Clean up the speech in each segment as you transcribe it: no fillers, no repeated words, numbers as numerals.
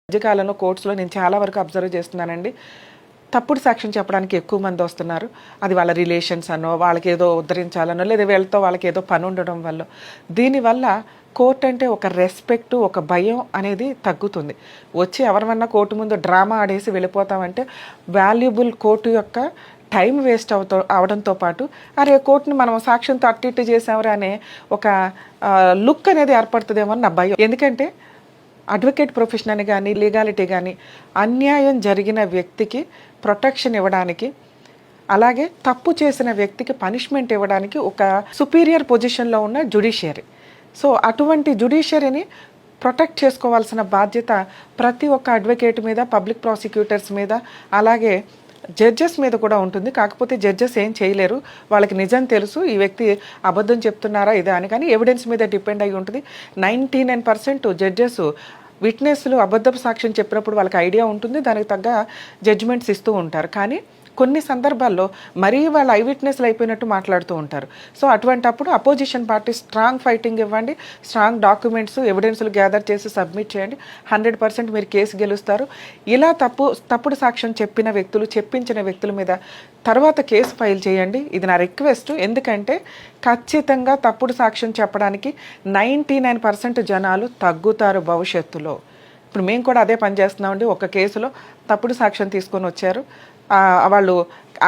మధ్యకాలంలో కోర్ట్స్లో నేను చాలా వరకు అబ్జర్వ్ చేస్తున్నానండి. తప్పుడు సాక్ష్యం చెప్పడానికి ఎక్కువ మంది వస్తున్నారు. అది వాళ్ళ రిలేషన్స్ అనో, వాళ్ళకి ఏదో ఉద్ధరించాలనో, లేదా వీళ్ళతో వాళ్ళకి ఏదో పని ఉండడం వల్ల. దీనివల్ల కోర్టు అంటే ఒక రెస్పెక్ట్, ఒక భయం అనేది తగ్గుతుంది. వచ్చి ఎవరిమన్నా కోర్టు ముందు డ్రామా ఆడేసి వెళ్ళిపోతామంటే వాల్యుబుల్ కోర్టు యొక్క టైం వేస్ట్ అవడంతో పాటు అరే కోర్టుని మనం సాక్ష్యంతో అట్టు ఇట్టు చేసామరా అనే ఒక లుక్ అనేది ఏర్పడుతుందేమో అని నా భయం. ఎందుకంటే అడ్వకేట్ ప్రొఫెషన్ అని కానీ, లీగాలిటీ కానీ అన్యాయం జరిగిన వ్యక్తికి ప్రొటెక్షన్ ఇవ్వడానికి, అలాగే తప్పు చేసిన వ్యక్తికి పనిష్మెంట్ ఇవ్వడానికి ఒక సుపీరియర్ పొజిషన్లో ఉన్న జ్యుడిషియరీ. సో అటువంటి జ్యుడిషియరీని ప్రొటెక్ట్ చేసుకోవాల్సిన బాధ్యత ప్రతి ఒక్క అడ్వకేట్ మీద, పబ్లిక్ ప్రాసిక్యూటర్స్ మీద, అలాగే జడ్జెస్ మీద కూడా ఉంటుంది. కాకపోతే జడ్జెస్ ఏం చేయలేరు, వాళ్ళకి నిజం తెలుసు ఈ వ్యక్తి అబద్ధం చెప్తున్నారా ఇదా అని. కానీ ఎవిడెన్స్ మీద డిపెండ్ అయి ఉంటుంది. 99% జడ్జెస్ విట్నెస్లు అబద్ధపు సాక్ష్యం చెప్పినప్పుడు వాళ్ళకి ఐడియా ఉంటుంది, దానికి తగ్గ జడ్జిమెంట్స్ ఇస్తూ ఉంటారు. కానీ కొన్ని సందర్భాల్లో మరీ వాళ్ళ ఐ విట్నెస్లు అయిపోయినట్టు మాట్లాడుతూ ఉంటారు. సో అటువంటప్పుడు అపోజిషన్ పార్టీ స్ట్రాంగ్ ఫైటింగ్ ఇవ్వండి, స్ట్రాంగ్ డాక్యుమెంట్స్, ఎవిడెన్స్లు గ్యాదర్ చేసి సబ్మిట్ చేయండి. 100% మీరు కేసు గెలుస్తారు. ఇలా తప్పుడు సాక్ష్యం చెప్పించిన వ్యక్తుల మీద తర్వాత కేసు ఫైల్ చేయండి. ఇది నా రిక్వెస్ట్. ఎందుకంటే ఖచ్చితంగా తప్పుడు సాక్ష్యం చెప్పడానికి 99% జనాలు తగ్గుతారు భవిష్యత్తులో. ఇప్పుడు మేము కూడా అదే పని చేస్తున్నామండి. ఒక కేసులో తప్పుడు సాక్ష్యం తీసుకొని వచ్చారు. వాళ్ళు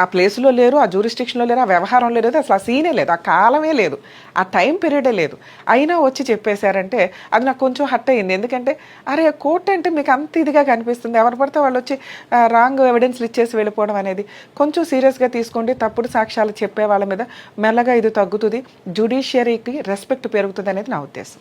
ఆ ప్లేస్లో లేరు, ఆ జ్యూరిస్డిక్షన్లో లేరు, ఆ వ్యవహారంలో లేదు, అసలు ఆ సీనే లేదు, ఆ కాలమే లేదు, ఆ టైం పీరియడే లేదు. అయినా వచ్చి చెప్పేశారంటే అది నాకు కొంచెం హర్ట్ అయ్యింది. ఎందుకంటే అరే కోర్టు అంటే మీకు అంత ఇదిగా కనిపిస్తుంది, ఎవరు పడితే వాళ్ళు వచ్చి రాంగ్ ఎవిడెన్స్లు ఇచ్చేసి వెళ్ళిపోవడం అనేది కొంచెం సీరియస్గా తీసుకోండి. తప్పుడు సాక్ష్యాలు చెప్పే వాళ్ళ మీద మెల్లగా ఇది తగ్గుతుంది, జ్యుడిషియరీకి రెస్పెక్ట్ పెరుగుతుంది అనేది నా ఉద్దేశం.